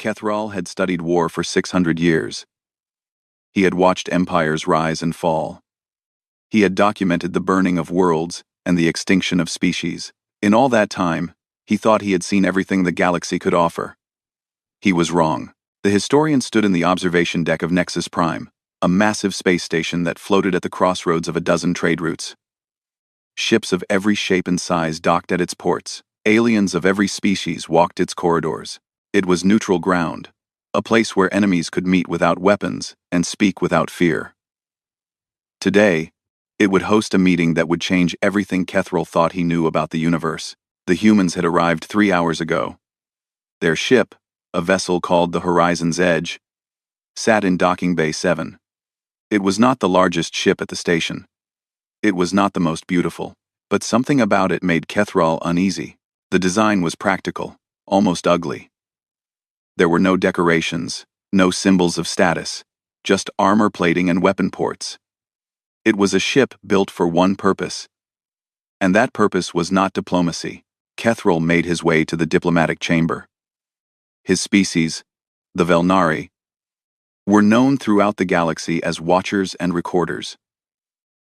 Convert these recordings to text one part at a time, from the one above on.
Kethral had studied war for 600 years. He had watched empires rise and fall. He had documented the burning of worlds and the extinction of species. In all that time, he thought he had seen everything the galaxy could offer. He was wrong. The historian stood in the observation deck of Nexus Prime, a massive space station that floated at the crossroads of a dozen trade routes. Ships of every shape and size docked at its ports. Aliens of every species walked its corridors. It was neutral ground, a place where enemies could meet without weapons and speak without fear. Today, it would host a meeting that would change everything Kethral thought he knew about the universe. The humans had arrived 3 hours ago. Their ship, a vessel called the Horizon's Edge, sat in Docking Bay 7. It was not the largest ship at the station. It was not the most beautiful, but something about it made Kethral uneasy. The design was practical, almost ugly. There were no decorations, no symbols of status, just armor plating and weapon ports. It was a ship built for one purpose, and that purpose was not diplomacy. Kethral made his way to the diplomatic chamber. His species, the Velnari, were known throughout the galaxy as watchers and recorders.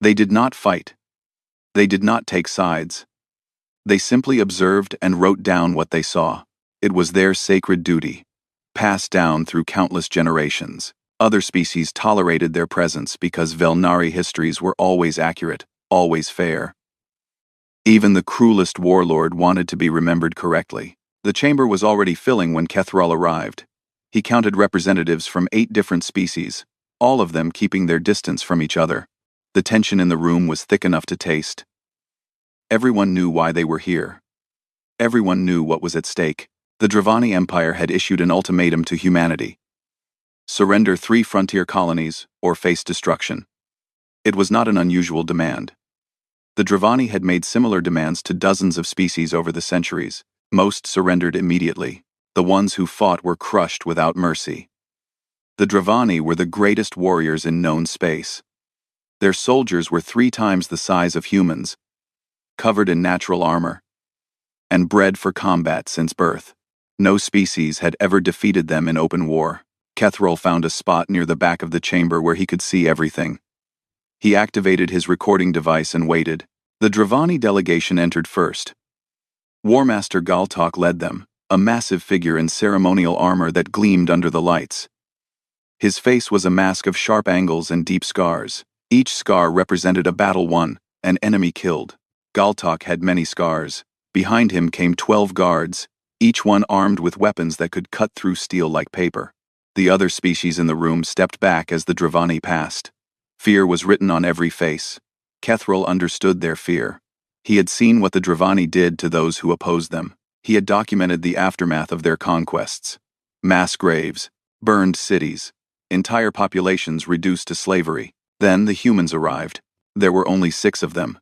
They did not fight. They did not take sides. They simply observed and wrote down what they saw. It was their sacred duty, passed down through countless generations. Other species tolerated their presence because Velnari histories were always accurate, always fair. Even the cruelest warlord wanted to be remembered correctly. The chamber was already filling when Kethral arrived. He counted representatives from 8 different species, all of them keeping their distance from each other. The tension in the room was thick enough to taste. Everyone knew why they were here. Everyone knew what was at stake. The Dravani Empire had issued an ultimatum to humanity. Surrender 3 frontier colonies, or face destruction. It was not an unusual demand. The Dravani had made similar demands to dozens of species over the centuries. Most surrendered immediately. The ones who fought were crushed without mercy. The Dravani were the greatest warriors in known space. Their soldiers were 3 times the size of humans, covered in natural armor, and bred for combat since birth. No species had ever defeated them in open war. Kethral found a spot near the back of the chamber where he could see everything. He activated his recording device and waited. The Dravani delegation entered first. War Master Galtok led them, a massive figure in ceremonial armor that gleamed under the lights. His face was a mask of sharp angles and deep scars. Each scar represented a battle won, an enemy killed. Galtok had many scars. Behind him came 12 guards, each one armed with weapons that could cut through steel like paper. The other species in the room stepped back as the Dravani passed. Fear was written on every face. Kethral understood their fear. He had seen what the Dravani did to those who opposed them. He had documented the aftermath of their conquests. Mass graves, burned cities, entire populations reduced to slavery. Then the humans arrived. There were only 6 of them.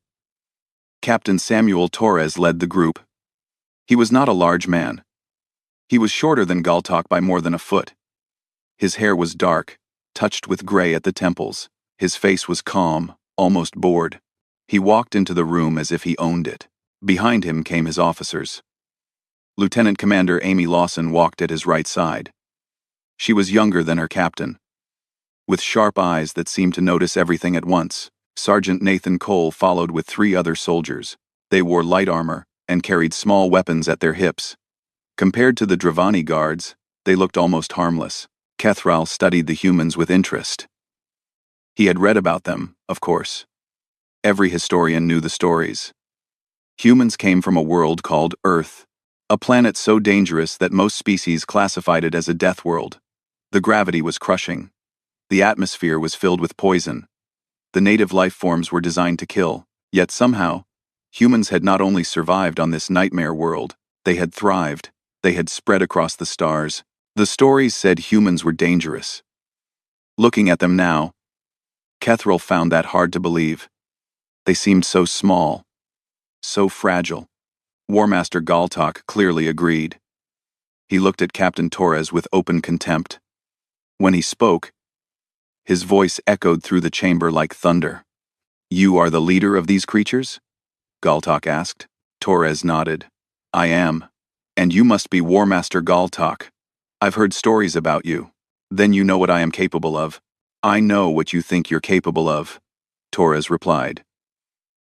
Captain Samuel Torres led the group. He was not a large man. He was shorter than Galtok by more than a foot. His hair was dark, touched with gray at the temples. His face was calm, almost bored. He walked into the room as if he owned it. Behind him came his officers. Lieutenant Commander Amy Lawson walked at his right side. She was younger than her captain, with sharp eyes that seemed to notice everything at once. Sergeant Nathan Cole followed with 3 other soldiers. They wore light armor and carried small weapons at their hips. Compared to the Dravani guards, they looked almost harmless. Kethral studied the humans with interest. He had read about them, of course. Every historian knew the stories. Humans came from a world called Earth, a planet so dangerous that most species classified it as a death world. The gravity was crushing. The atmosphere was filled with poison. The native life forms were designed to kill, yet somehow, humans had not only survived on this nightmare world, they had thrived. They had spread across the stars. The stories said humans were dangerous. Looking at them now, Kethral found that hard to believe. They seemed so small, so fragile. War Master Galtok clearly agreed. He looked at Captain Torres with open contempt. When he spoke, his voice echoed through the chamber like thunder. "You are the leader of these creatures?" Galtok asked. Torres nodded. "I am. And you must be War Master Galtok." I've heard stories about you. Then you know what I am capable of. I know what you think you're capable of, Torres replied.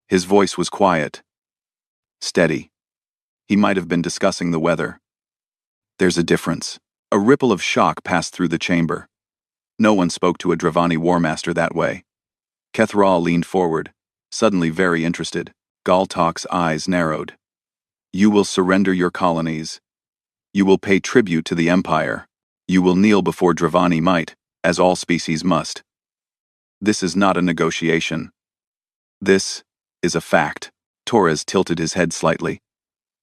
His voice was quiet, steady. He might have been discussing the weather. There's a difference. A ripple of shock passed through the chamber. No one spoke to a Dravani war master that way. Kethral leaned forward, suddenly very interested. Galtok's eyes narrowed. You will surrender your colonies. You will pay tribute to the Empire. You will kneel before Dravani might, as all species must. This is not a negotiation. This is a fact. Torres tilted his head slightly.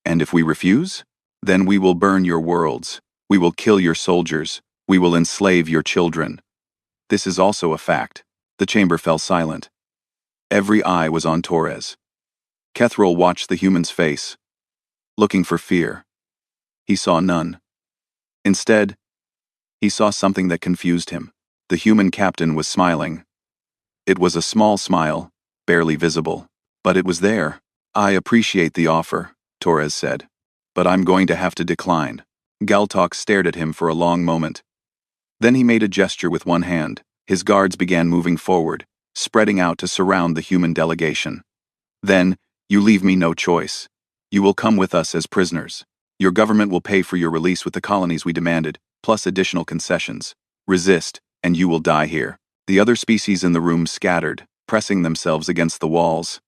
And if we refuse? Then we will burn your worlds. We will kill your soldiers. We will enslave your children. This is also a fact. The chamber fell silent. Every eye was on Torres. Kethral watched the human's face, looking for fear. He saw none. Instead, he saw something that confused him. The human captain was smiling. It was a small smile, barely visible, but it was there. I appreciate the offer, Torres said, but I'm going to have to decline. Galtok stared at him for a long moment. Then he made a gesture with one hand. His guards began moving forward, spreading out to surround the human delegation. Then, you leave me no choice. You will come with us as prisoners. Your government will pay for your release with the colonies we demanded, plus additional concessions. Resist, and you will die here. The other species in the room scattered, pressing themselves against the walls.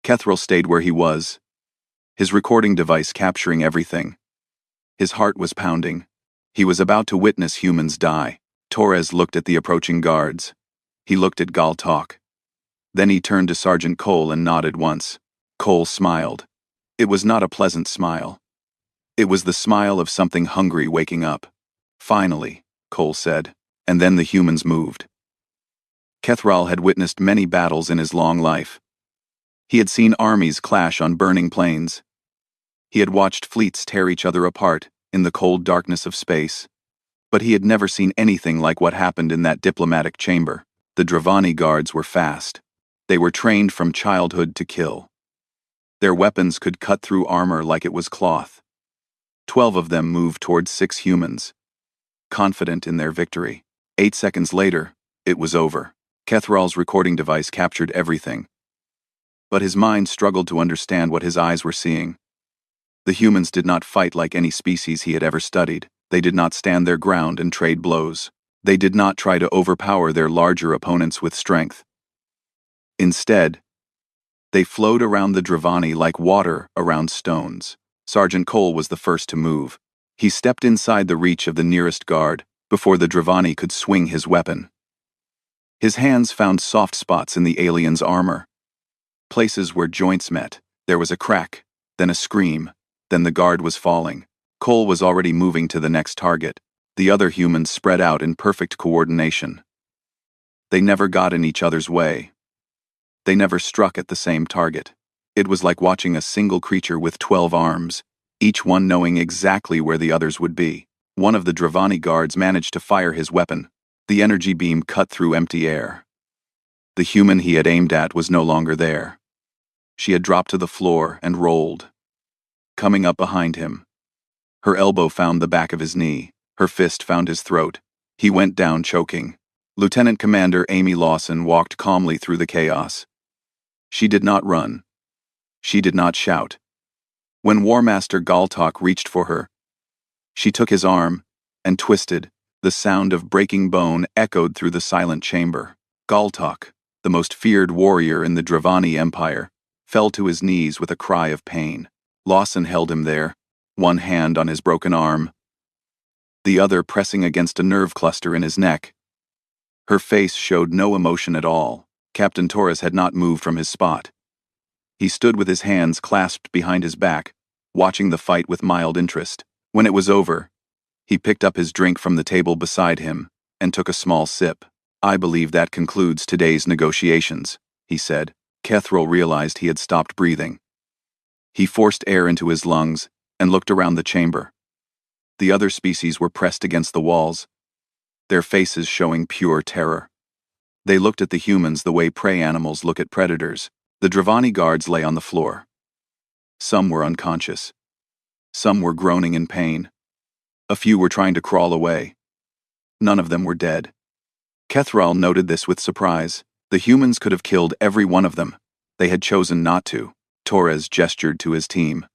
Kethral stayed where he was, his recording device capturing everything. His heart was pounding. He was about to witness humans die. Torres looked at the approaching guards. He looked at Galtok. Then he turned to Sergeant Cole and nodded once. Cole smiled. It was not a pleasant smile. It was the smile of something hungry waking up. Finally, Cole said, and then the humans moved. Kethral had witnessed many battles in his long life. He had seen armies clash on burning plains. He had watched fleets tear each other apart in the cold darkness of space. But he had never seen anything like what happened in that diplomatic chamber. The Dravani guards were fast. They were trained from childhood to kill. Their weapons could cut through armor like it was cloth. 12 of them moved towards 6 humans, confident in their victory. 8 seconds later, it was over. Kethral's recording device captured everything. But his mind struggled to understand what his eyes were seeing. The humans did not fight like any species he had ever studied. They did not stand their ground and trade blows. They did not try to overpower their larger opponents with strength. Instead, they flowed around the Dravani like water around stones. Sergeant Cole was the first to move. He stepped inside the reach of the nearest guard before the Dravani could swing his weapon. His hands found soft spots in the alien's armor. Places where joints met. There was a crack, then a scream, then the guard was falling. Cole was already moving to the next target. The other humans spread out in perfect coordination. They never got in each other's way. They never struck at the same target. It was like watching a single creature with 12 arms, each one knowing exactly where the others would be. One of the Dravani guards managed to fire his weapon. The energy beam cut through empty air. The human he had aimed at was no longer there. She had dropped to the floor and rolled. Coming up behind him, her elbow found the back of his knee. Her fist found his throat. He went down choking. Lieutenant Commander Amy Lawson walked calmly through the chaos. She did not run. She did not shout. When War Master Galtok reached for her, she took his arm and twisted. The sound of breaking bone echoed through the silent chamber. Galtok, the most feared warrior in the Dravani Empire, fell to his knees with a cry of pain. Lawson held him there, one hand on his broken arm, the other pressing against a nerve cluster in his neck. Her face showed no emotion at all. Captain Torres had not moved from his spot. He stood with his hands clasped behind his back, watching the fight with mild interest. When it was over, he picked up his drink from the table beside him and took a small sip. I believe that concludes today's negotiations, he said. Kethral realized he had stopped breathing. He forced air into his lungs and looked around the chamber. The other species were pressed against the walls, their faces showing pure terror. They looked at the humans the way prey animals look at predators. The Dravani guards lay on the floor. Some were unconscious. Some were groaning in pain. A few were trying to crawl away. None of them were dead. Kethral noted this with surprise. The humans could have killed every one of them. They had chosen not to. Torres gestured to his team.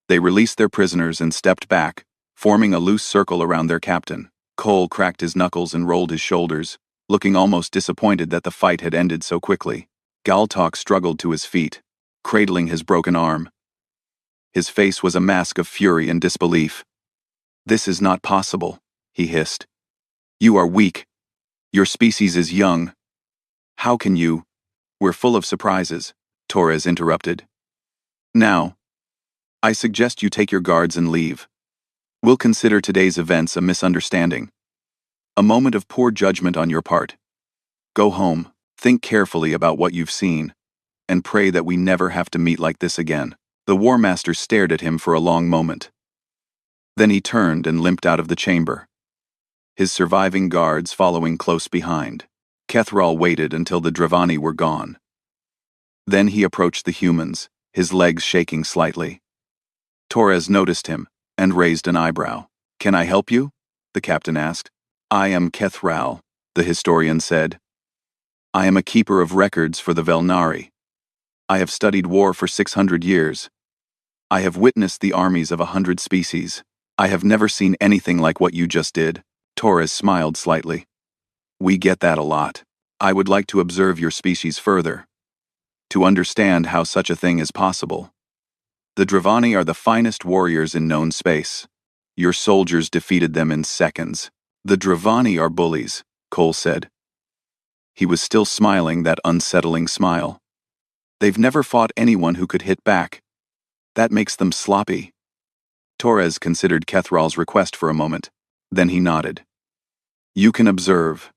They released their prisoners and stepped back, forming a loose circle around their captain. Cole cracked his knuckles and rolled his shoulders, looking almost disappointed that the fight had ended so quickly. Galtok struggled to his feet, cradling his broken arm. His face was a mask of fury and disbelief. "This is not possible," he hissed. "You are weak. Your species is young. How can you—" "We're full of surprises," Torres interrupted. "Now, I suggest you take your guards and leave. We'll consider today's events a misunderstanding. A moment of poor judgment on your part. Go home, think carefully about what you've seen, and pray that we never have to meet like this again." The War Master stared at him for a long moment. Then he turned and limped out of the chamber, his surviving guards following close behind. Kethral waited until the Dravani were gone. Then he approached the humans, his legs shaking slightly. Torres noticed him and raised an eyebrow. "Can I help you?" the captain asked. "I am Kethral," the historian said. "I am a keeper of records for the Velnari. I have studied war for 600 years. I have witnessed the armies of 100 species. I have never seen anything like what you just did." Torres smiled slightly. "We get that a lot. I would like to observe your species further, to understand how such a thing is possible. The Dravani are the finest warriors in known space. Your soldiers defeated them in seconds." "The Dravani are bullies," Cole said. He was still smiling that unsettling smile. "They've never fought anyone who could hit back. That makes them sloppy." Torres considered Kethral's request for a moment. Then he nodded. "You can observe.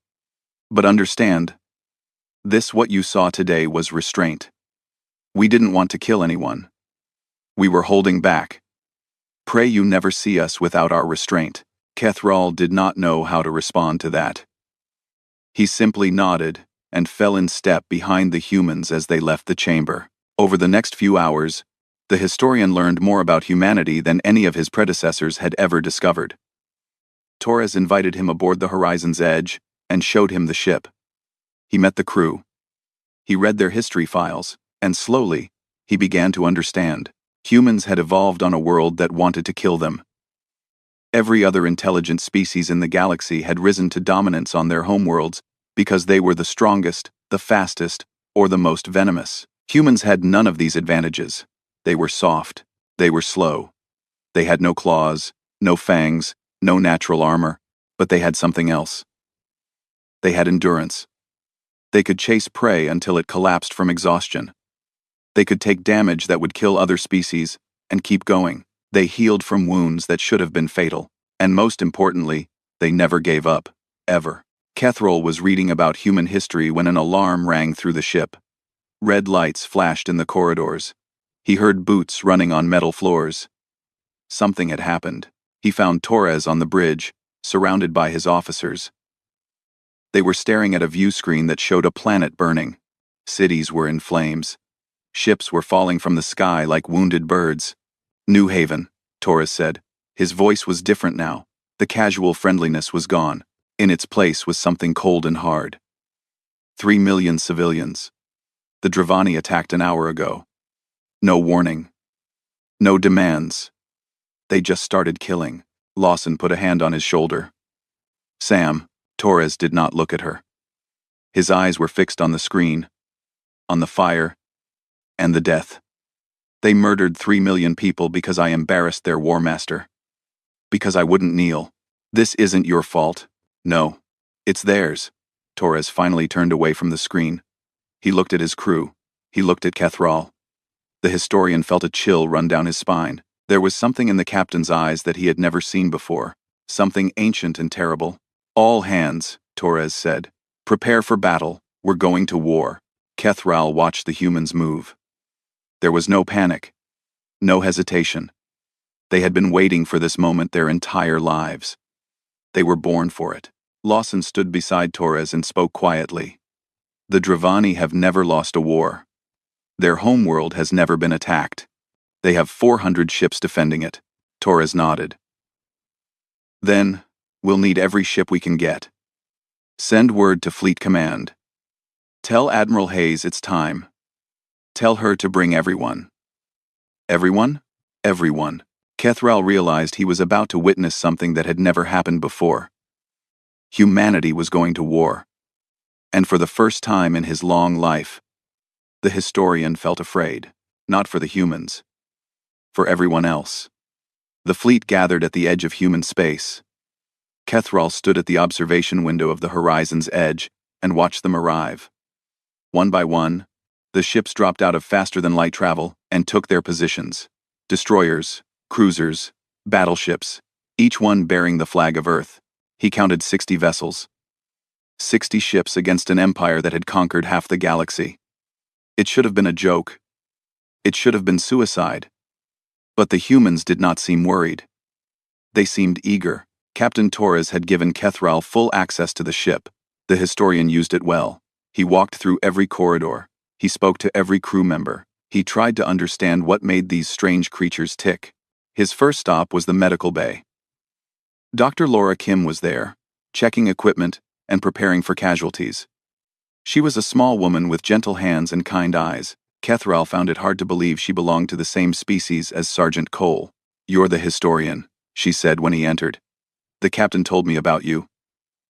But understand, what you saw today was restraint. We didn't want to kill anyone. We were holding back. Pray you never see us without our restraint." Kethral did not know how to respond to that. He simply nodded and fell in step behind the humans as they left the chamber. Over the next few hours, the historian learned more about humanity than any of his predecessors had ever discovered. Torres invited him aboard the Horizon's Edge and showed him the ship. He met the crew. He read their history files, and slowly, he began to understand. Humans had evolved on a world that wanted to kill them. Every other intelligent species in the galaxy had risen to dominance on their homeworlds because they were the strongest, the fastest, or the most venomous. Humans had none of these advantages. They were soft. They were slow. They had no claws, no fangs, no natural armor, but they had something else. They had endurance. They could chase prey until it collapsed from exhaustion. They could take damage that would kill other species and keep going. They healed from wounds that should have been fatal. And most importantly, they never gave up, ever. Kethral was reading about human history when an alarm rang through the ship. Red lights flashed in the corridors. He heard boots running on metal floors. Something had happened. He found Torres on the bridge, surrounded by his officers. They were staring at a view screen that showed a planet burning. Cities were in flames. Ships were falling from the sky like wounded birds. "New Haven," Torres said. His voice was different now. The casual friendliness was gone. In its place was something cold and hard. 3 million civilians. The Dravani attacked an hour ago. No warning. No demands. They just started killing. Lawson put a hand on his shoulder. "Sam." Torres did not look at her. His eyes were fixed on the screen, on the fire, and the death. "They murdered 3 million people because I embarrassed their war master. Because I wouldn't kneel. This isn't your fault. No, it's theirs." Torres finally turned away from the screen. He looked at his crew. He looked at Kethral. The historian felt a chill run down his spine. There was something in the captain's eyes that he had never seen before. Something ancient and terrible. "All hands," Torres said. "Prepare for battle. We're going to war." Kethral watched the humans move. There was no panic. No hesitation. They had been waiting for this moment their entire lives. They were born for it. Lawson stood beside Torres and spoke quietly. "The Dravani have never lost a war. Their homeworld has never been attacked. They have 400 ships defending it." Torres nodded. Then, we'll need every ship we can get. Send word to Fleet Command. Tell Admiral Hayes it's time. Tell her to bring everyone. Everyone? Everyone. Kethral realized he was about to witness something that had never happened before. Humanity was going to war. And for the first time in his long life, the historian felt afraid, not for the humans, for everyone else. The fleet gathered at the edge of human space. Kethral stood at the observation window of the horizon's edge and watched them arrive. One by one, the ships dropped out of faster-than-light travel and took their positions. Destroyers, cruisers, battleships, each one bearing the flag of Earth. He counted 60 vessels. 60 ships against an empire that had conquered half the galaxy. It should have been a joke. It should have been suicide. But the humans did not seem worried. They seemed eager. Captain Torres had given Kethral full access to the ship. The historian used it well. He walked through every corridor. He spoke to every crew member. He tried to understand what made these strange creatures tick. His first stop was the medical bay. Dr. Laura Kim was there, checking equipment and preparing for casualties. She was a small woman with gentle hands and kind eyes. Kethral found it hard to believe she belonged to the same species as Sergeant Cole. "You're the historian," she said when he entered. "The captain told me about you.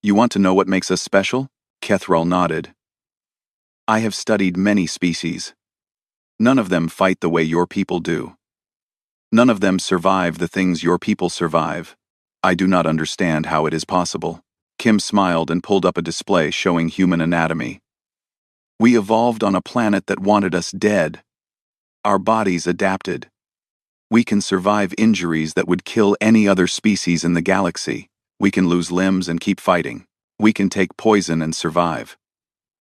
You want to know what makes us special?" Kethral nodded. "I have studied many species. None of them fight the way your people do. None of them survive the things your people survive. I do not understand how it is possible." Kim smiled and pulled up a display showing human anatomy. "We evolved on a planet that wanted us dead. Our bodies adapted. We can survive injuries that would kill any other species in the galaxy. We can lose limbs and keep fighting. We can take poison and survive.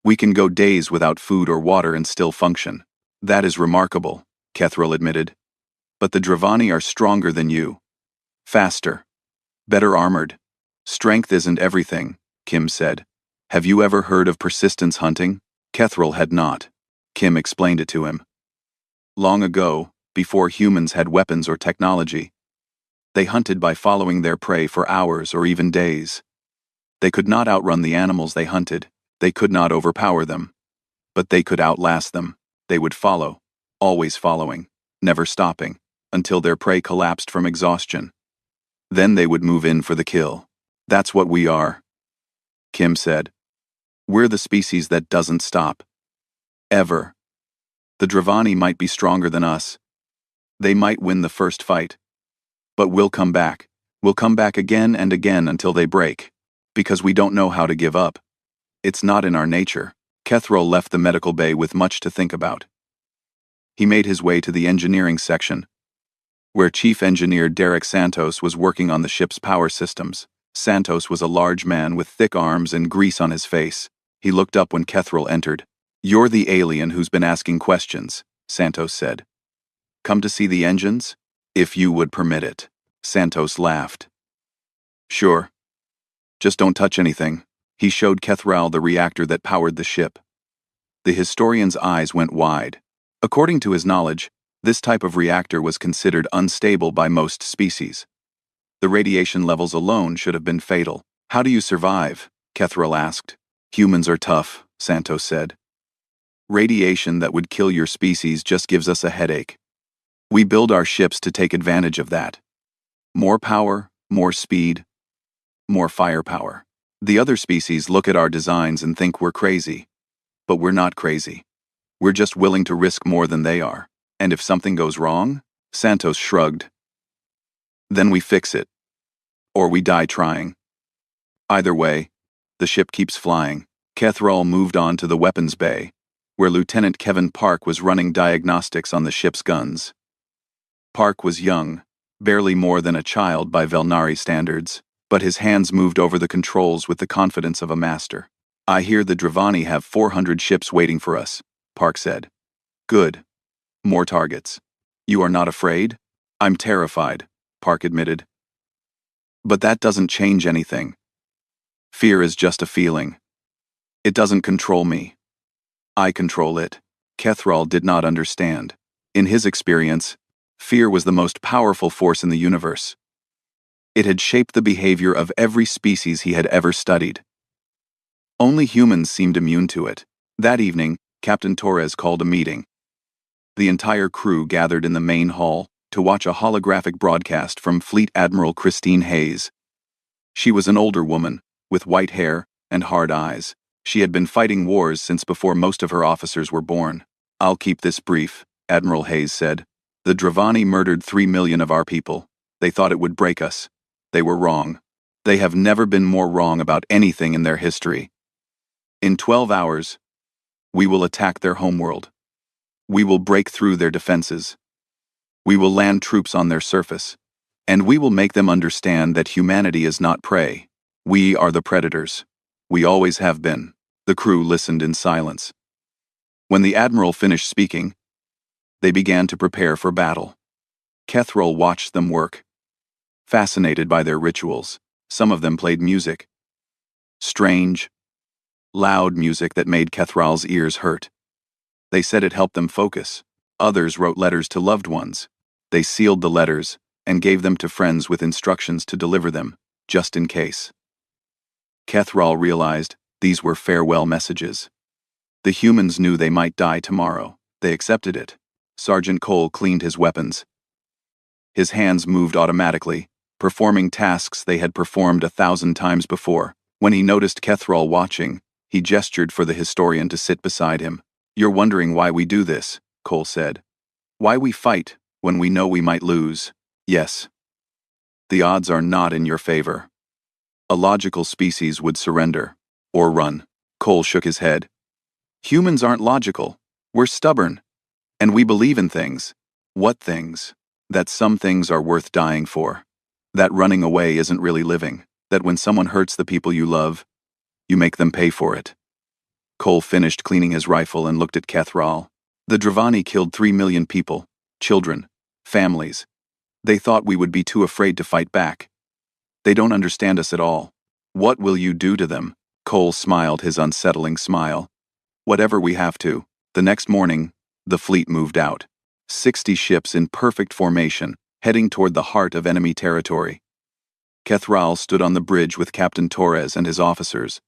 We can go days without food or water and still function." "That is remarkable," Kethral admitted. "But the Dravani are stronger than you. Faster. Better armored. Strength isn't everything," Kim said. "Have you ever heard of persistence hunting?" Kethral had not. Kim explained it to him. Long ago, before humans had weapons or technology, they hunted by following their prey for hours or even days. They could not outrun the animals they hunted. They could not overpower them. But they could outlast them. They would follow, always following, never stopping, until their prey collapsed from exhaustion. Then they would move in for the kill. "That's what we are," Kim said. "We're the species that doesn't stop. Ever. The Dravani might be stronger than us. They might win the first fight. But we'll come back. We'll come back again and again until they break. Because we don't know how to give up. It's not in our nature." Kethral left the medical bay with much to think about. He made his way to the engineering section, where Chief Engineer Derek Santos was working on the ship's power systems. Santos was a large man with thick arms and grease on his face. He looked up when Kethral entered. "You're the alien who's been asking questions," Santos said. "Come to see the engines? If you would permit it." Santos laughed. "Sure. Just don't touch anything." He showed Kethral the reactor that powered the ship. The historian's eyes went wide. According to his knowledge, this type of reactor was considered unstable by most species. The radiation levels alone should have been fatal. "How do you survive?" Kethral asked. "Humans are tough," Santos said. "Radiation that would kill your species just gives us a headache. We build our ships to take advantage of that. More power, more speed, more firepower. The other species look at our designs and think we're crazy. But we're not crazy. We're just willing to risk more than they are. And if something goes wrong," Santos shrugged, "then we fix it. Or we die trying. Either way, the ship keeps flying." Kethral moved on to the weapons bay, where Lieutenant Kevin Park was running diagnostics on the ship's guns. Park was young, barely more than a child by Velnari standards, but his hands moved over the controls with the confidence of a master. "I hear the Dravani have 400 ships waiting for us," Park said. "Good. More targets. You are not afraid?" "I'm terrified," Park admitted. "But that doesn't change anything. Fear is just a feeling. It doesn't control me. I control it." Kethral did not understand. In his experience, fear was the most powerful force in the universe. It had shaped the behavior of every species he had ever studied. Only humans seemed immune to it. That evening, Captain Torres called a meeting. The entire crew gathered in the main hall to watch a holographic broadcast from Fleet Admiral Christine Hayes. She was an older woman, with white hair and hard eyes. She had been fighting wars since before most of her officers were born. "I'll keep this brief," Admiral Hayes said. "The Dravani murdered 3 million of our people. They thought it would break us. They were wrong. They have never been more wrong about anything in their history. In 12 hours, we will attack their homeworld. We will break through their defenses. We will land troops on their surface. And we will make them understand that humanity is not prey. We are the predators. We always have been." The crew listened in silence. When the Admiral finished speaking, they began to prepare for battle. Kethral watched them work. Fascinated by their rituals, some of them played music. Strange, loud music that made Kethral's ears hurt. They said it helped them focus. Others wrote letters to loved ones. They sealed the letters and gave them to friends with instructions to deliver them, just in case. Kethral realized these were farewell messages. The humans knew they might die tomorrow. They accepted it. Sergeant Cole cleaned his weapons. His hands moved automatically, performing tasks they had performed 1,000 times before. When he noticed Kethral watching, he gestured for the historian to sit beside him. "You're wondering why we do this," Cole said. "Why we fight when we know we might lose. Yes. The odds are not in your favor. A logical species would surrender, or run." Cole shook his head. "Humans aren't logical. We're stubborn. And we believe in things." "What things?" "That some things are worth dying for. That running away isn't really living. That when someone hurts the people you love, you make them pay for it." Cole finished cleaning his rifle and looked at Kethral. "The Dravani killed 3 million people, children, families. They thought we would be too afraid to fight back. They don't understand us at all. What will you do to them?" Cole smiled his unsettling smile. "Whatever we have to." The next morning, the fleet moved out. 60 ships in perfect formation, heading toward the heart of enemy territory. Kethral stood on the bridge with Captain Torres and his officers.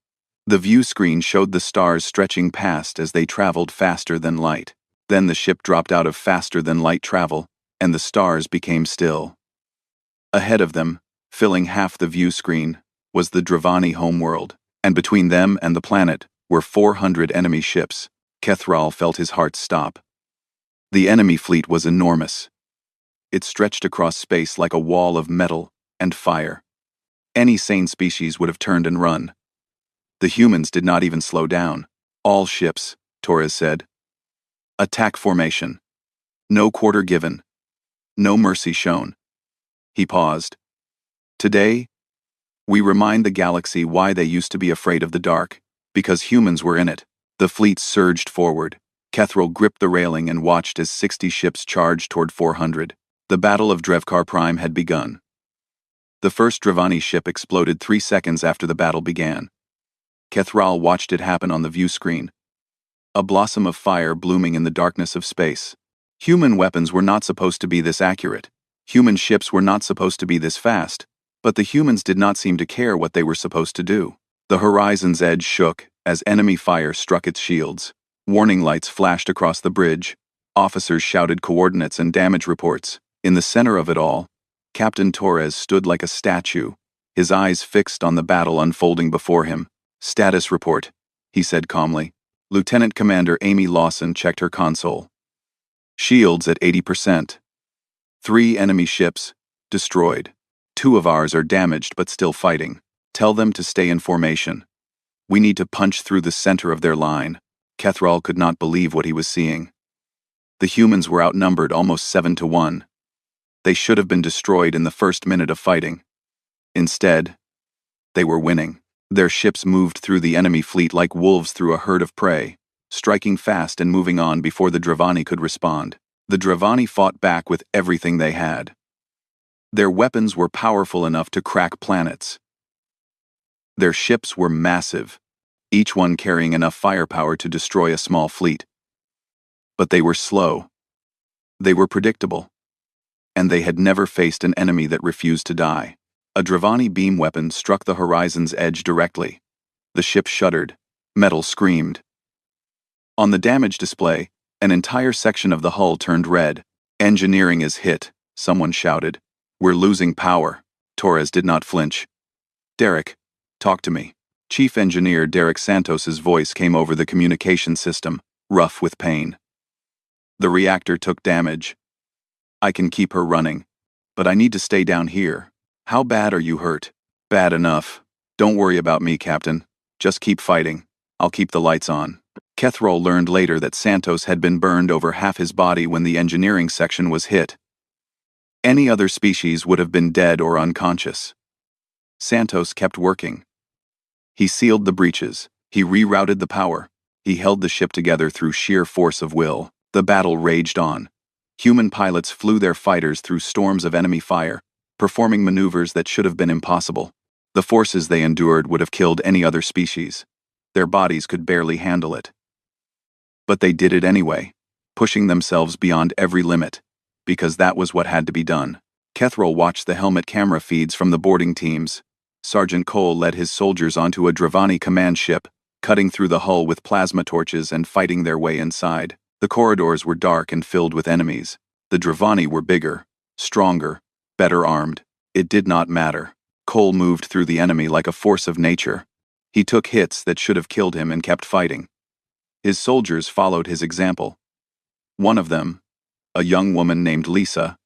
The view screen showed the stars stretching past as they traveled faster than light. Then the ship dropped out of faster than light travel, and the stars became still. Ahead of them, filling half the view screen, was the Dravani homeworld, and between them and the planet were 400 enemy ships. Kethral felt his heart stop. The enemy fleet was enormous. It stretched across space like a wall of metal and fire. Any sane species would have turned and run. The humans did not even slow down. "All ships," Torres said. "Attack formation. No quarter given. No mercy shown." He paused. "Today, we remind the galaxy why they used to be afraid of the dark, because humans were in it." The fleet surged forward. Kethral gripped the railing and watched as 60 ships charged toward 400. The Battle of Drevkar Prime had begun. The first Dravani ship exploded 3 seconds after the battle began. Kethral watched it happen on the view screen. A blossom of fire blooming in the darkness of space. Human weapons were not supposed to be this accurate. Human ships were not supposed to be this fast. But the humans did not seem to care what they were supposed to do. The horizon's edge shook as enemy fire struck its shields. Warning lights flashed across the bridge. Officers shouted coordinates and damage reports. In the center of it all, Captain Torres stood like a statue, his eyes fixed on the battle unfolding before him. "Status report," he said calmly. Lieutenant Commander Amy Lawson checked her console. "Shields at 80%. 3 enemy ships destroyed. 2 of ours are damaged but still fighting. Tell them to stay in formation. We need to punch through the center of their line." Kethral could not believe what he was seeing. The humans were outnumbered almost 7-1. They should have been destroyed in the first minute of fighting. Instead, they were winning. Their ships moved through the enemy fleet like wolves through a herd of prey, striking fast and moving on before the Dravani could respond. The Dravani fought back with everything they had. Their weapons were powerful enough to crack planets. Their ships were massive, each one carrying enough firepower to destroy a small fleet. But they were slow. They were predictable. And they had never faced an enemy that refused to die. A Dravani beam weapon struck the horizon's edge directly. The ship shuddered. Metal screamed. On the damage display, an entire section of the hull turned red. "Engineering is hit," someone shouted. "We're losing power." Torres did not flinch. "Derek, talk to me." Chief Engineer Derek Santos's voice came over the communication system, rough with pain. "The reactor took damage. I can keep her running, but I need to stay down here. How bad are you hurt?" "Bad enough. Don't worry about me, Captain. Just keep fighting. I'll keep the lights on." Kethroll learned later that Santos had been burned over half his body when the engineering section was hit. Any other species would have been dead or unconscious. Santos kept working. He sealed the breaches. He rerouted the power. He held the ship together through sheer force of will. The battle raged on. Human pilots flew their fighters through storms of enemy fire, performing maneuvers that should have been impossible. The forces they endured would have killed any other species. Their bodies could barely handle it. But they did it anyway, pushing themselves beyond every limit, because that was what had to be done. Kethroll watched the helmet camera feeds from the boarding teams. Sergeant Cole led his soldiers onto a Dravani command ship, cutting through the hull with plasma torches and fighting their way inside. The corridors were dark and filled with enemies. The Dravani were bigger, stronger, better armed. It did not matter. Cole moved through the enemy like a force of nature. He took hits that should have killed him and kept fighting. His soldiers followed his example. One of them, a young woman named Lisa,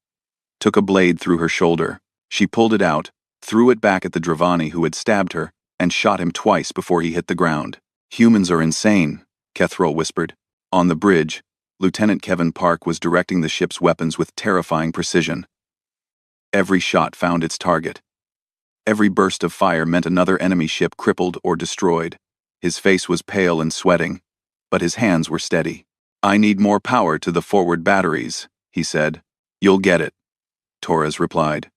took a blade through her shoulder. She pulled it out, threw it back at the Dravani who had stabbed her, and shot him twice before he hit the ground. "Humans are insane," Kethroll whispered. On the bridge, Lieutenant Kevin Park was directing the ship's weapons with terrifying precision. Every shot found its target. Every burst of fire meant another enemy ship crippled or destroyed. His face was pale and sweating, but his hands were steady. "I need more power to the forward batteries," he said. "You'll get it," Torres replied.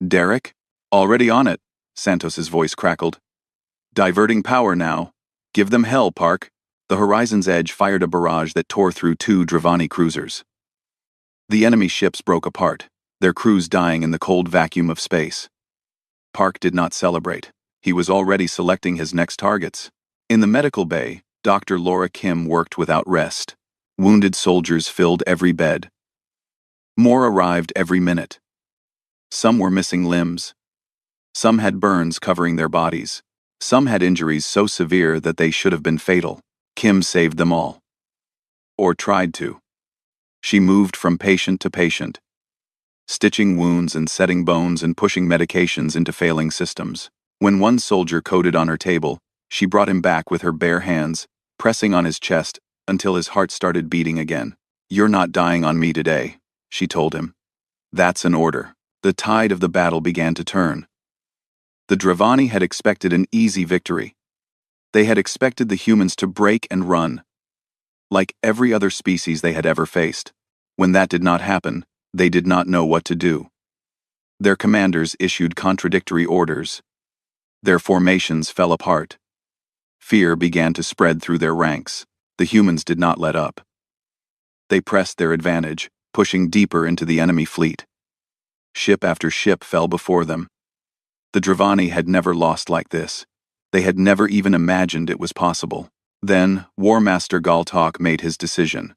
"Derek? Already on it," Santos's voice crackled. "Diverting power now. Give them hell, Park." The horizon's edge fired a barrage that tore through 2 Dravani cruisers. The enemy ships broke apart, their crews dying in the cold vacuum of space. Park did not celebrate. He was already selecting his next targets. In the medical bay, Dr. Laura Kim worked without rest. Wounded soldiers filled every bed. More arrived every minute. Some were missing limbs. Some had burns covering their bodies. Some had injuries so severe that they should have been fatal. Kim saved them all. Or tried to. She moved from patient to patient, stitching wounds and setting bones and pushing medications into failing systems. When one soldier coded on her table, she brought him back with her bare hands, pressing on his chest until his heart started beating again. "You're not dying on me today," she told him. "That's an order." The tide of the battle began to turn. The Dravani had expected an easy victory. They had expected the humans to break and run, like every other species they had ever faced. When that did not happen, they did not know what to do. Their commanders issued contradictory orders. Their formations fell apart. Fear began to spread through their ranks. The humans did not let up. They pressed their advantage, pushing deeper into the enemy fleet. Ship after ship fell before them. The Dravani had never lost like this. They had never even imagined it was possible. Then, War Master Galtok made his decision.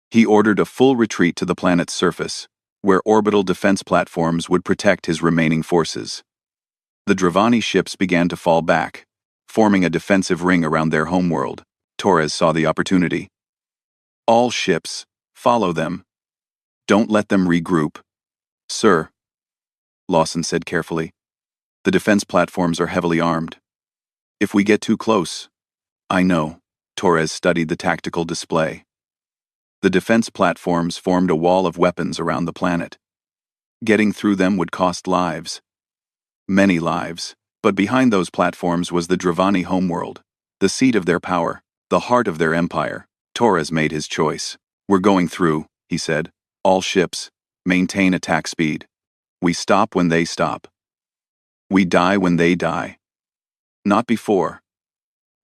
He ordered a full retreat to the planet's surface, where orbital defense platforms would protect his remaining forces. The Dravani ships began to fall back, forming a defensive ring around their homeworld. Torres saw the opportunity. "All ships, follow them. Don't let them regroup." "Sir," Lawson said carefully, "the defense platforms are heavily armed. If we get too close—" "I know." Torres studied the tactical display. The defense platforms formed a wall of weapons around the planet. Getting through them would cost lives. Many lives. But behind those platforms was the Dravani homeworld, the seat of their power, the heart of their empire. Torres made his choice. "We're going through," he said. "All ships, maintain attack speed. We stop when they stop. We die when they die. Not before."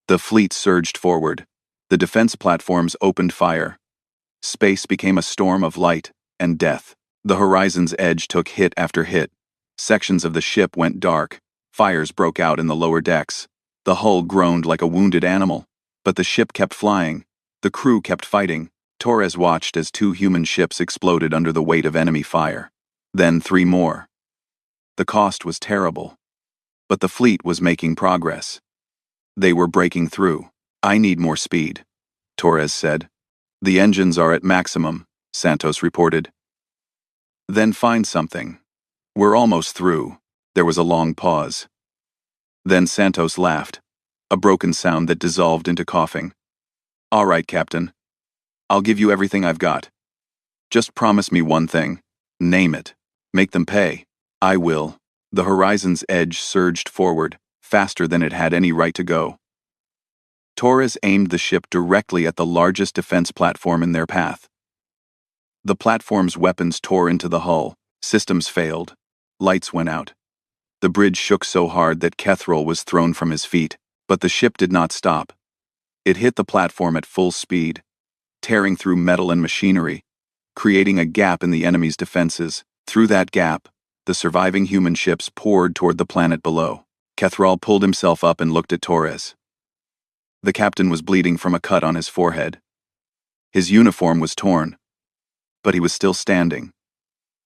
The fleet surged forward. The defense platforms opened fire. Space became a storm of light and death. The horizon's edge took hit after hit. Sections of the ship went dark. Fires broke out in the lower decks. The hull groaned like a wounded animal. But the ship kept flying. The crew kept fighting. Torres watched as 2 human ships exploded under the weight of enemy fire. Then 3 more. The cost was terrible. But the fleet was making progress. They were breaking through. "I need more speed," Torres said. "The engines are at maximum," Santos reported. "Then find something. We're almost through." There was a long pause. Then Santos laughed, a broken sound that dissolved into coughing. "All right, Captain. I'll give you everything I've got. Just promise me one thing. Name it. Make them pay." "I will." The horizon's edge surged forward, faster than it had any right to go. Torres aimed the ship directly at the largest defense platform in their path. The platform's weapons tore into the hull. Systems failed. Lights went out. The bridge shook so hard that Kethril was thrown from his feet, but the ship did not stop. It hit the platform at full speed, tearing through metal and machinery, creating a gap in the enemy's defenses. Through that gap, the surviving human ships poured toward the planet below. Kethril pulled himself up and looked at Torres. The captain was bleeding from a cut on his forehead. His uniform was torn, but he was still standing,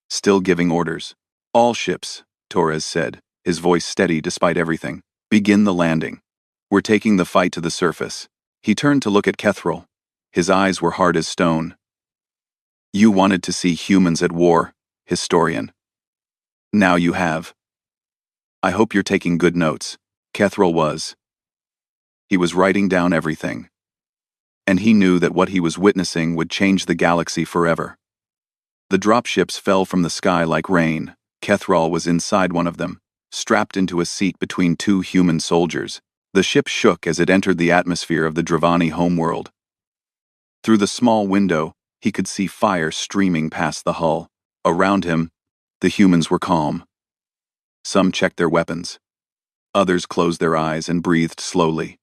still giving orders. "All ships," Torres said, his voice steady despite everything. "Begin the landing. We're taking the fight to the surface." He turned to look at Kethril. His eyes were hard as stone. "You wanted to see humans at war, historian. Now you have. I hope you're taking good notes." Kethril was. He was writing down everything. And he knew that what he was witnessing would change the galaxy forever. The dropships fell from the sky like rain. Kethril was inside one of them, strapped into a seat between 2 human soldiers. The ship shook as it entered the atmosphere of the Dravani homeworld. Through the small window, he could see fire streaming past the hull. Around him, the humans were calm. Some checked their weapons. Others closed their eyes and breathed slowly.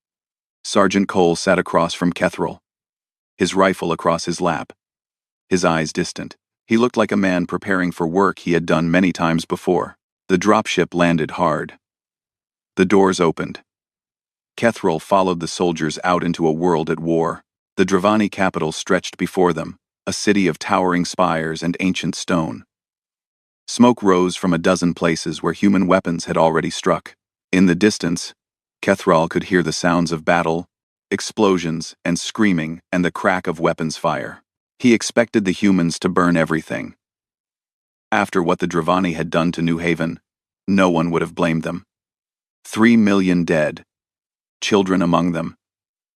Sergeant Cole sat across from Kethril, his rifle across his lap, his eyes distant. He looked like a man preparing for work he had done many times before. The dropship landed hard. The doors opened. Kethril followed the soldiers out into a world at war. The Dravani capital stretched before them, a city of towering spires and ancient stone. Smoke rose from a dozen places where human weapons had already struck. In the distance, Kethril could hear the sounds of battle, explosions and screaming, and the crack of weapons fire. He expected the humans to burn everything. After what the Dravani had done to New Haven, no one would have blamed them. 3 million dead, children among them.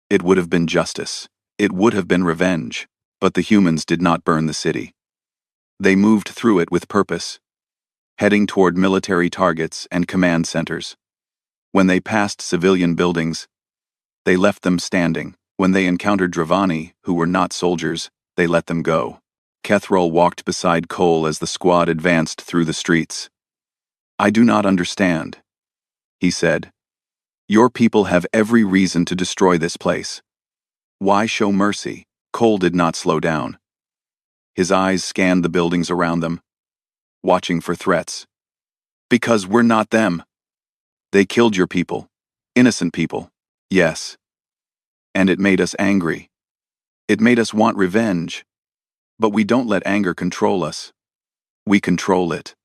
It would have been justice. It would have been revenge. But the humans did not burn the city. They moved through it with purpose, heading toward military targets and command centers. When they passed civilian buildings, they left them standing. When they encountered Dravani, who were not soldiers, they let them go. Kethril walked beside Cole as the squad advanced through the streets. "I do not understand," he said. "Your people have every reason to destroy this place. Why show mercy?" Cole did not slow down. His eyes scanned the buildings around them, watching for threats. "Because we're not them. They killed your people, innocent people." "Yes. And it made us angry. It made us want revenge. But we don't let anger control us. We control it."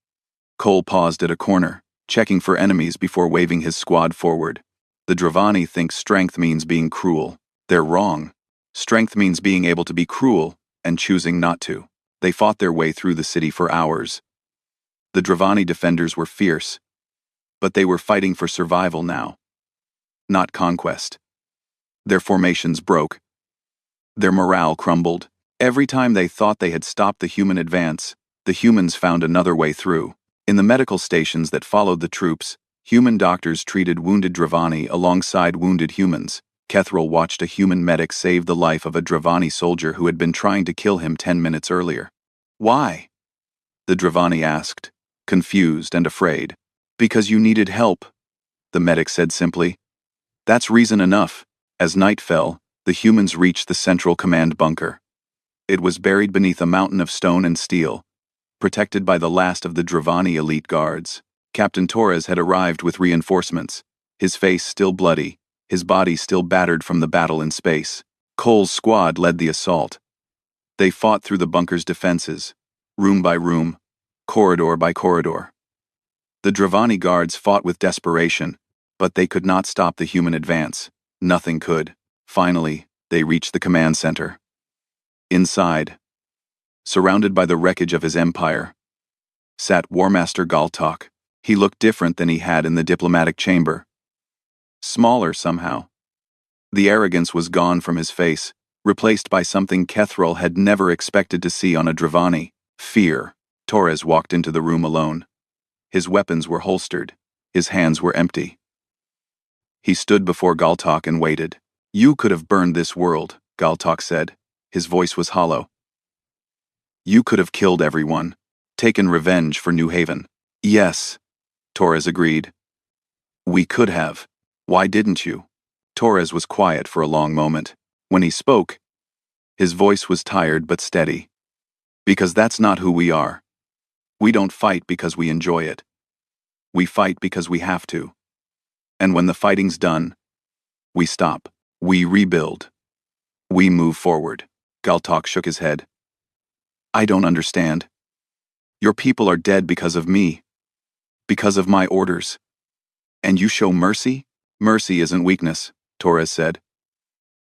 Cole paused at a corner, checking for enemies before waving his squad forward. "The Dravani think strength means being cruel. They're wrong. Strength means being able to be cruel and choosing not to." They fought their way through the city for hours. The Dravani defenders were fierce, but they were fighting for survival now, not conquest. Their formations broke. Their morale crumbled. Every time they thought they had stopped the human advance, the humans found another way through. In the medical stations that followed the troops, human doctors treated wounded Dravani alongside wounded humans. Kethril watched a human medic save the life of a Dravani soldier who had been trying to kill him 10 minutes earlier. "Why?" the Dravani asked, confused and afraid. "Because you needed help," the medic said simply. "That's reason enough." As night fell, the humans reached the central command bunker. It was buried beneath a mountain of stone and steel, protected by the last of the Dravani elite guards. Captain Torres had arrived with reinforcements, his face still bloody, his body still battered from the battle in space. Cole's squad led the assault. They fought through the bunker's defenses, room by room, corridor by corridor. The Dravani guards fought with desperation, but they could not stop the human advance. Nothing could. Finally, they reached the command center. Inside, surrounded by the wreckage of his empire, sat War Master Galtok. He looked different than he had in the diplomatic chamber. Smaller somehow. The arrogance was gone from his face, replaced by something Kethrul had never expected to see on a Dravani: fear. Torres walked into the room alone. His weapons were holstered. His hands were empty. He stood before Galtok and waited. "You could have burned this world," Galtok said. His voice was hollow. "You could have killed everyone, taken revenge for New Haven." "Yes," Torres agreed. "We could have. Why didn't you?" Torres was quiet for a long moment. When he spoke, his voice was tired but steady. "Because that's not who we are. We don't fight because we enjoy it. We fight because we have to. And when the fighting's done, we stop. We rebuild. We move forward." Galtok shook his head. "I don't understand. Your people are dead because of me. Because of my orders. And you show mercy?" "Mercy isn't weakness," Torres said.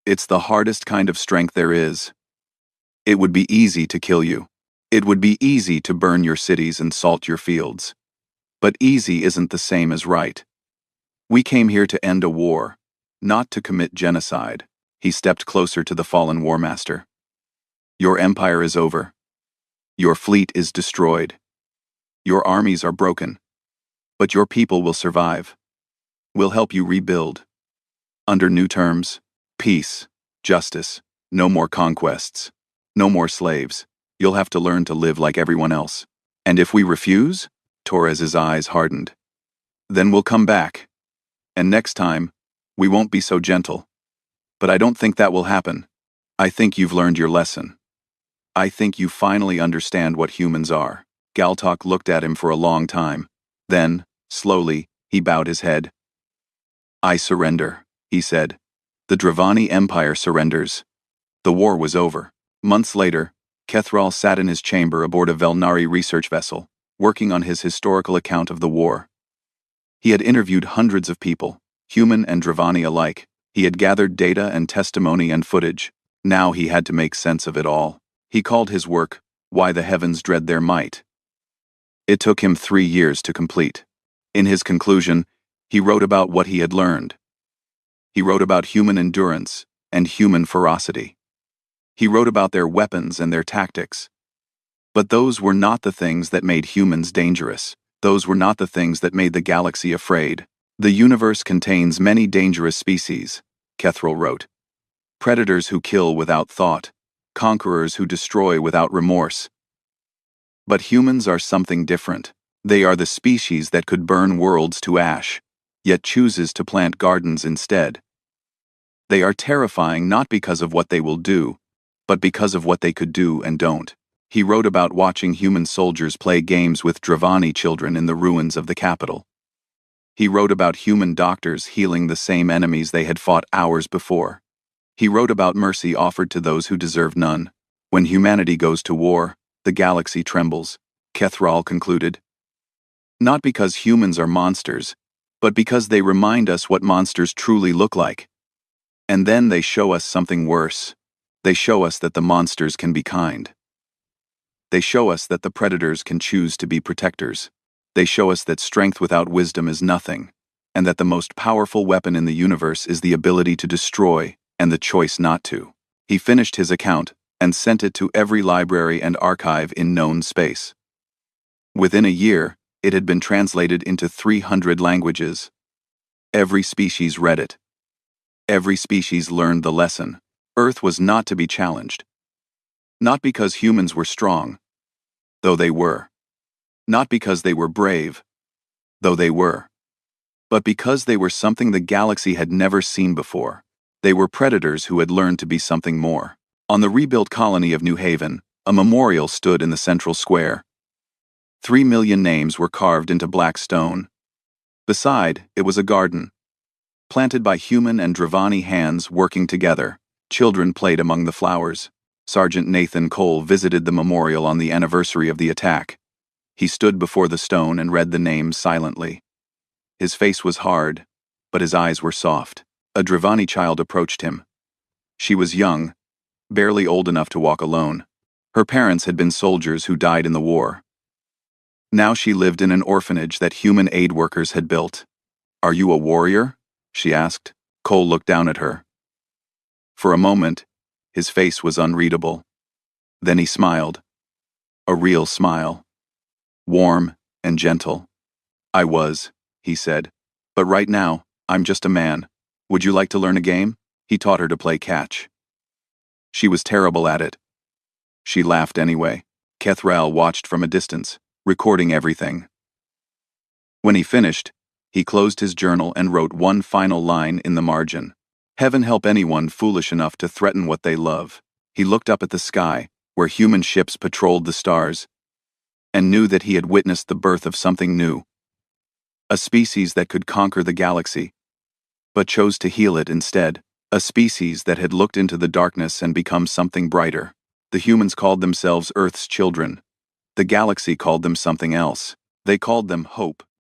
"It's the hardest kind of strength there is. It would be easy to kill you. It would be easy to burn your cities and salt your fields. But easy isn't the same as right. We came here to end a war, not to commit genocide." He stepped closer to the fallen War Master. "Your empire is over. Your fleet is destroyed. Your armies are broken. But your people will survive. We'll help you rebuild. Under new terms, peace, justice, no more conquests, no more slaves. You'll have to learn to live like everyone else. And if we refuse?" Torres's eyes hardened. "Then we'll come back. And next time, we won't be so gentle. But I don't think that will happen. I think you've learned your lesson. I think you finally understand what humans are." Galtok looked at him for a long time. Then, slowly, he bowed his head. "I surrender," he said. "The Dravani Empire surrenders." The war was over. Months later, Kethrul sat in his chamber aboard a Velnari research vessel, working on his historical account of the war. He had interviewed hundreds of people, human and Dravani alike. He had gathered data and testimony and footage. Now he had to make sense of it all. He called his work, "Why the Heavens Dread Their Might." It took him 3 years to complete. In his conclusion, he wrote about what he had learned. He wrote about human endurance and human ferocity. He wrote about their weapons and their tactics. But those were not the things that made humans dangerous. Those were not the things that made the galaxy afraid. "The universe contains many dangerous species," Kethrul wrote. "Predators who kill without thought, conquerors who destroy without remorse. But humans are something different. They are the species that could burn worlds to ash, yet chooses to plant gardens instead. They are terrifying not because of what they will do, but because of what they could do and don't." He wrote about watching human soldiers play games with Dravani children in the ruins of the capital. He wrote about human doctors healing the same enemies they had fought hours before. He wrote about mercy offered to those who deserve none. "When humanity goes to war, the galaxy trembles," Kethrul concluded. "Not because humans are monsters, but because they remind us what monsters truly look like. And then they show us something worse. They show us that the monsters can be kind. They show us that the predators can choose to be protectors. They show us that strength without wisdom is nothing, and that the most powerful weapon in the universe is the ability to destroy and the choice not to." He finished his account and sent it to every library and archive in known space. Within a year, it had been translated into 300 languages. Every species read it. Every species learned the lesson. Earth was not to be challenged. Not because humans were strong, though they were. Not because they were brave, though they were. But because they were something the galaxy had never seen before. They were predators who had learned to be something more. On the rebuilt colony of New Haven, a memorial stood in the central square. 3 million names were carved into black stone. Beside, it was a garden, planted by human and Dravani hands working together. Children played among the flowers. Sergeant Nathan Cole visited the memorial on the anniversary of the attack. He stood before the stone and read the names silently. His face was hard, but his eyes were soft. A Dravani child approached him. She was young, barely old enough to walk alone. Her parents had been soldiers who died in the war. Now she lived in an orphanage that human aid workers had built. "Are you a warrior?" she asked. Cole looked down at her. For a moment, his face was unreadable. Then he smiled. A real smile. Warm and gentle. "I was," he said. "But right now, I'm just a man. Would you like to learn a game?" He taught her to play catch. She was terrible at it. She laughed anyway. Kethrel watched from a distance, recording everything. When he finished, he closed his journal and wrote one final line in the margin. "Heaven help anyone foolish enough to threaten what they love." He looked up at the sky, where human ships patrolled the stars, and knew that he had witnessed the birth of something new. A species that could conquer the galaxy, but chose to heal it instead. A species that had looked into the darkness and become something brighter. The humans called themselves Earth's children. The galaxy called them something else. They called them hope.